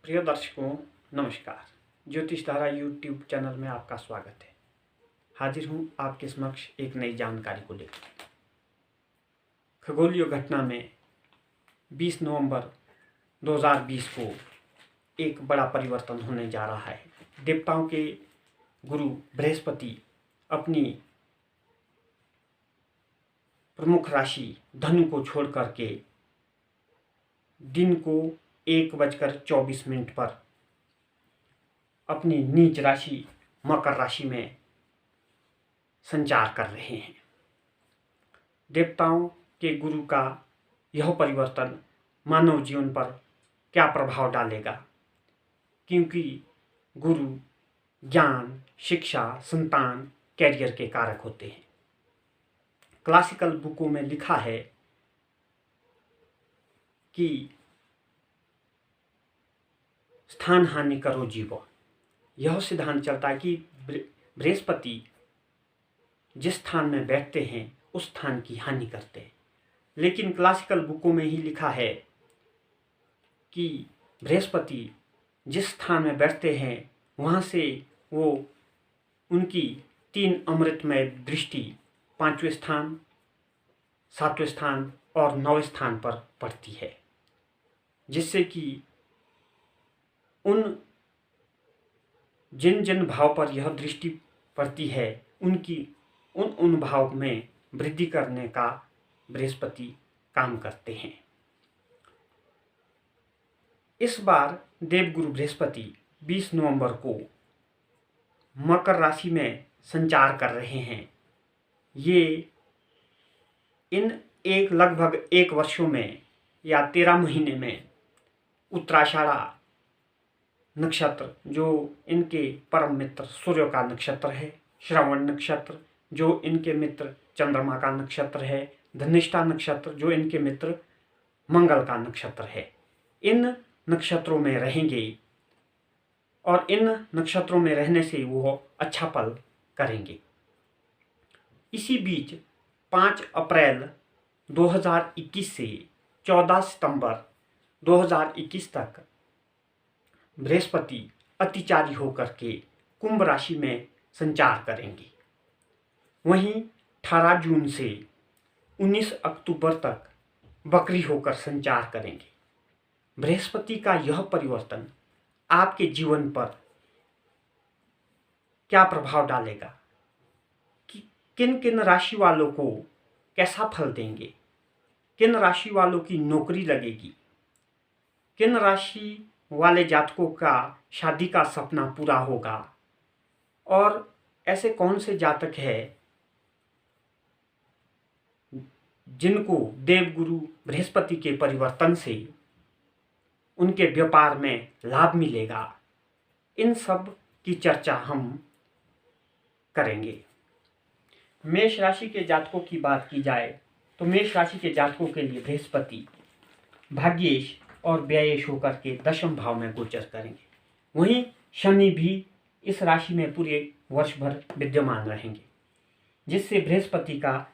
प्रिय दर्शकों नमस्कार। ज्योतिष धारा यूट्यूब चैनल में आपका स्वागत है। हाजिर हूँ आपके समक्ष एक नई जानकारी को लेकर। खगोलीय घटना में 20 नवंबर 2020 को एक बड़ा परिवर्तन होने जा रहा है। देवताओं के गुरु बृहस्पति अपनी प्रमुख राशि धनु को छोड़ करके दिन को 1:24 पर अपनी नीच राशि मकर राशि में संचार कर रहे हैं। देवताओं के गुरु का यह परिवर्तन मानव जीवन पर क्या प्रभाव डालेगा, क्योंकि गुरु ज्ञान, शिक्षा, संतान, कैरियर के कारक होते हैं। क्लासिकल बुकों में लिखा है कि स्थान हानि करो जीवो। यह सिद्धांत चलता है कि बृहस्पति जिस स्थान में बैठते हैं उस स्थान की हानि करते हैं। लेकिन क्लासिकल बुकों में ही लिखा है कि बृहस्पति जिस स्थान में बैठते हैं वहाँ से वो उनकी 3 अमृतमय दृष्टि 5वें स्थान, 7वें स्थान और 9वें स्थान पर पड़ती है, जिससे कि उन जिन भाव पर यह दृष्टि पड़ती है उनकी उन भाव में वृद्धि करने का बृहस्पति काम करते हैं। इस बार देवगुरु बृहस्पति 20 नवंबर को मकर राशि में संचार कर रहे हैं। ये इन लगभग 1 वर्षों में या 13 महीने में उत्तराषाढ़ा नक्षत्र जो इनके परम मित्र सूर्य का नक्षत्र है, श्रवण नक्षत्र जो इनके मित्र चंद्रमा का नक्षत्र है, धनिष्ठा नक्षत्र जो इनके मित्र मंगल का नक्षत्र है, इन नक्षत्रों में रहेंगे और इन नक्षत्रों में रहने से वो अच्छा फल करेंगे। इसी बीच 5 अप्रैल 2021 से 14 सितंबर 2021 तक बृहस्पति अतिचारी होकर के कुंभ राशि में संचार करेंगे। वहीं 18 जून से 19 अक्टूबर तक वक्री होकर संचार करेंगे। बृहस्पति का यह परिवर्तन आपके जीवन पर क्या प्रभाव डालेगा, कि किन किन राशि वालों को कैसा फल देंगे, किन राशि वालों की नौकरी लगेगी, किन राशि वाले जातकों का शादी का सपना पूरा होगा, और ऐसे कौन से जातक हैं जिनको देवगुरु बृहस्पति के परिवर्तन से उनके व्यापार में लाभ मिलेगा। इन सब की चर्चा हम करेंगे। मेष राशि के जातकों की बात की जाए तो मेष राशि के जातकों के लिए बृहस्पति भाग्येश और व्ययेश होकर के 10वें भाव में गोचर करेंगे। वहीं शनि भी इस राशि में पूरे वर्ष भर विद्यमान रहेंगे, जिससे बृहस्पति का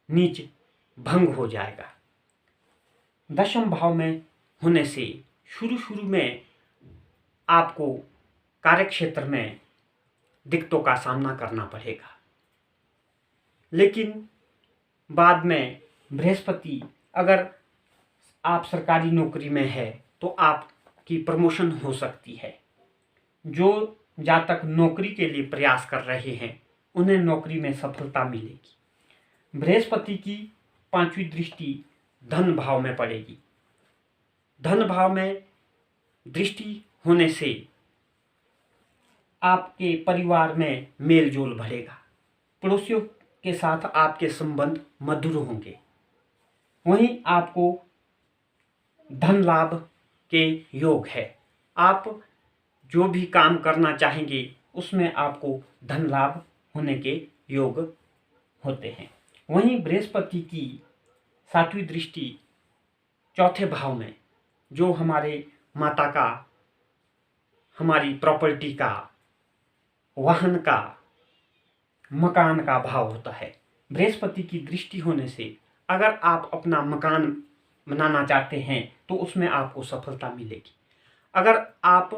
नीच भंग हो जाएगा। 10वें भाव में होने से शुरू में आपको कार्यक्षेत्र में दिक्कतों का सामना करना पड़ेगा, लेकिन बाद में बृहस्पति अगर आप सरकारी नौकरी में है तो आपकी प्रमोशन हो सकती है। जो जातक नौकरी के लिए प्रयास कर रहे हैं उन्हें नौकरी में सफलता मिलेगी। बृहस्पति की 5वीं दृष्टि धन भाव में पड़ेगी। धन भाव में दृष्टि होने से आपके परिवार में मेल जोल बढ़ेगा। पड़ोसियों के साथ आपके संबंध मधुर होंगे। वहीं आपको धन लाभ के योग है। आप जो भी काम करना चाहेंगे उसमें आपको धन लाभ होने के योग होते हैं। वहीं बृहस्पति की 7वीं दृष्टि 4थे भाव में जो हमारे माता का, हमारी प्रॉपर्टी का, वाहन का, मकान का भाव होता है। बृहस्पति की दृष्टि होने से अगर आप अपना मकान बनाना चाहते हैं तो उसमें आपको सफलता मिलेगी। अगर आप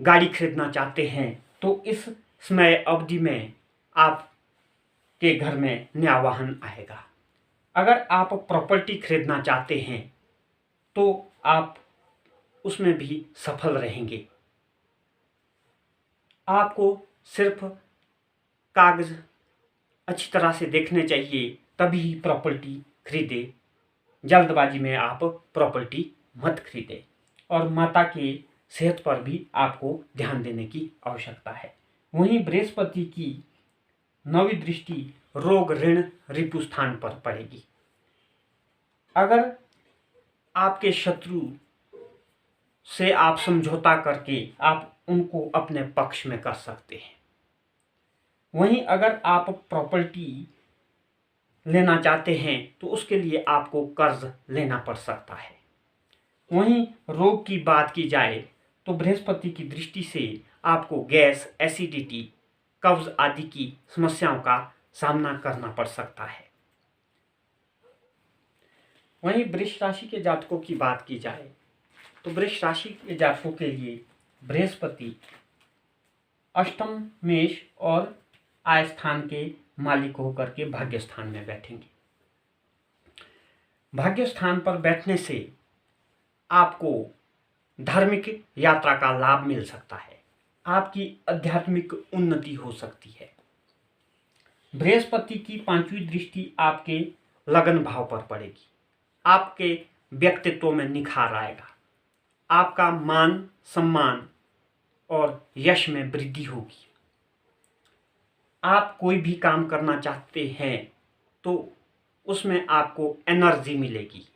गाड़ी खरीदना चाहते हैं तो इस समय अवधि में आपके घर में नया वाहन आएगा। अगर आप प्रॉपर्टी खरीदना चाहते हैं तो आप उसमें भी सफल रहेंगे। आपको सिर्फ कागज अच्छी तरह से देखने चाहिए, तभी प्रॉपर्टी खरीदे। जल्दबाजी में आप प्रॉपर्टी मत खरीदें। और माता के सेहत पर भी आपको ध्यान देने की आवश्यकता है। वहीं बृहस्पति की 9वीं दृष्टि रोग ऋण रिपु स्थान पर पड़ेगी। अगर आपके शत्रु से आप समझौता करके आप उनको अपने पक्ष में कर सकते हैं। वहीं अगर आप प्रॉपर्टी लेना चाहते हैं तो उसके लिए आपको कर्ज लेना पड़ सकता है। वहीं रोग की बात की जाए तो बृहस्पति की दृष्टि से आपको गैस, एसिडिटी, कब्ज आदि की समस्याओं का सामना करना पड़ सकता है। वहीं वृष राशि के जातकों की बात की जाए तो वृष राशि के जातकों के लिए बृहस्पति अष्टम, मेष और आय स्थान के मालिक होकर के भाग्य स्थान में बैठेंगे। भाग्य स्थान पर बैठने से आपको धार्मिक यात्रा का लाभ मिल सकता है। आपकी आध्यात्मिक उन्नति हो सकती है। बृहस्पति की 5वीं दृष्टि आपके लगन भाव पर पड़ेगी। आपके व्यक्तित्व में निखार आएगा। आपका मान सम्मान और यश में वृद्धि होगी। आप कोई भी काम करना चाहते हैं तो उसमें आपको एनर्जी मिलेगी।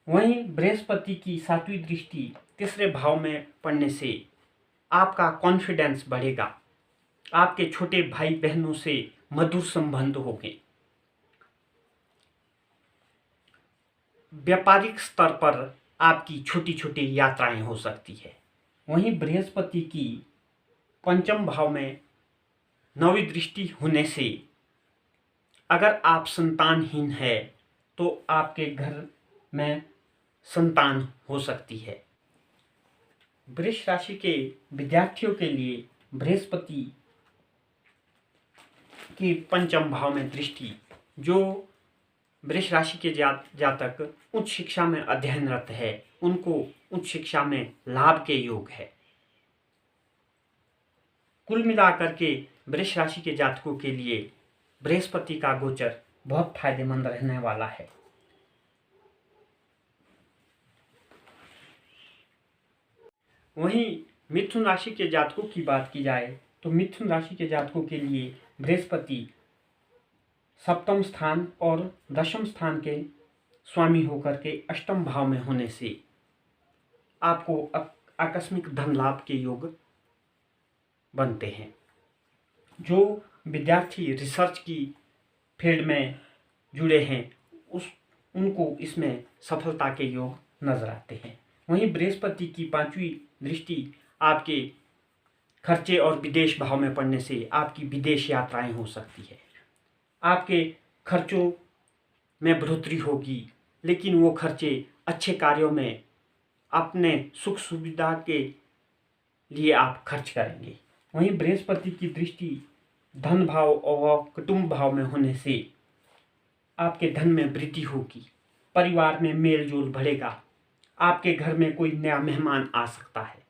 वहीं बृहस्पति की 7वीं दृष्टि तीसरे भाव में पड़ने से आपका कॉन्फिडेंस बढ़ेगा। आपके छोटे भाई बहनों से मधुर संबंध होंगे। व्यापारिक स्तर पर आपकी छोटी छोटी यात्राएं हो सकती है। वहीं बृहस्पति की 5म भाव में 9वीं दृष्टि होने से अगर आप संतानहीन है तो आपके घर में संतान हो सकती है। वृष राशि के विद्यार्थियों के लिए बृहस्पति की 5म भाव में दृष्टि, जो वृष राशि के जातक उच्च शिक्षा में अध्ययनरत है उनको उच्च शिक्षा में लाभ के योग है। कुल मिलाकर के वृष राशि के जातकों के लिए बृहस्पति का गोचर बहुत फायदेमंद रहने वाला है। वहीं मिथुन राशि के जातकों की बात की जाए तो मिथुन राशि के जातकों के लिए बृहस्पति 7म स्थान और 10म स्थान के स्वामी होकर के 8म भाव में होने से आपको आकस्मिक धन लाभ के योग बनते हैं। जो विद्यार्थी रिसर्च की फील्ड में जुड़े हैं उनको इसमें सफलता के योग नजर आते हैं। वहीं बृहस्पति की 5वीं दृष्टि आपके खर्चे और विदेश भाव में पड़ने से आपकी विदेश यात्राएं हो सकती है। आपके खर्चों में बढ़ोतरी होगी, लेकिन वो खर्चे अच्छे कार्यों में अपने सुख सुविधा के लिए आप खर्च करेंगे। वहीं बृहस्पति की दृष्टि धन भाव और कुटुंब भाव में होने से आपके धन में वृद्धि होगी। परिवार में मेल जोल बढ़ेगा। आपके घर में कोई नया मेहमान आ सकता है।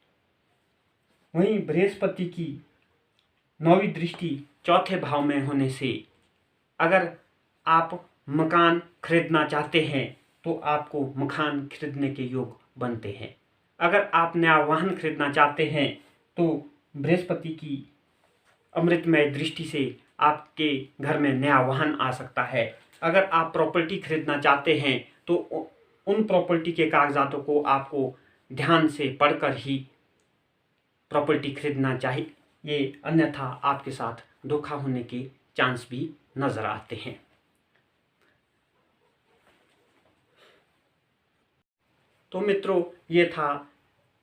वहीं बृहस्पति की 9वीं दृष्टि 4थे भाव में होने से अगर आप मकान खरीदना चाहते हैं तो आपको मकान खरीदने के योग बनते हैं। अगर आप नया वाहन खरीदना चाहते हैं तो बृहस्पति की अमृतमय दृष्टि से आपके घर में नया वाहन आ सकता है। अगर आप प्रॉपर्टी खरीदना चाहते हैं तो उन प्रॉपर्टी के कागजातों को आपको ध्यान से पढ़कर ही प्रॉपर्टी खरीदना चाहिए, अन्यथा आपके साथ धोखा होने के चांस भी नजर आते हैं। तो मित्रों, ये था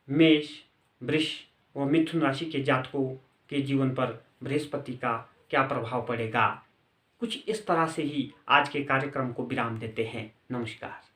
मेष, वृष व मिथुन राशि के जातकों के जीवन पर बृहस्पति का क्या प्रभाव पड़ेगा। कुछ इस तरह से ही आज के कार्यक्रम को विराम देते हैं। नमस्कार।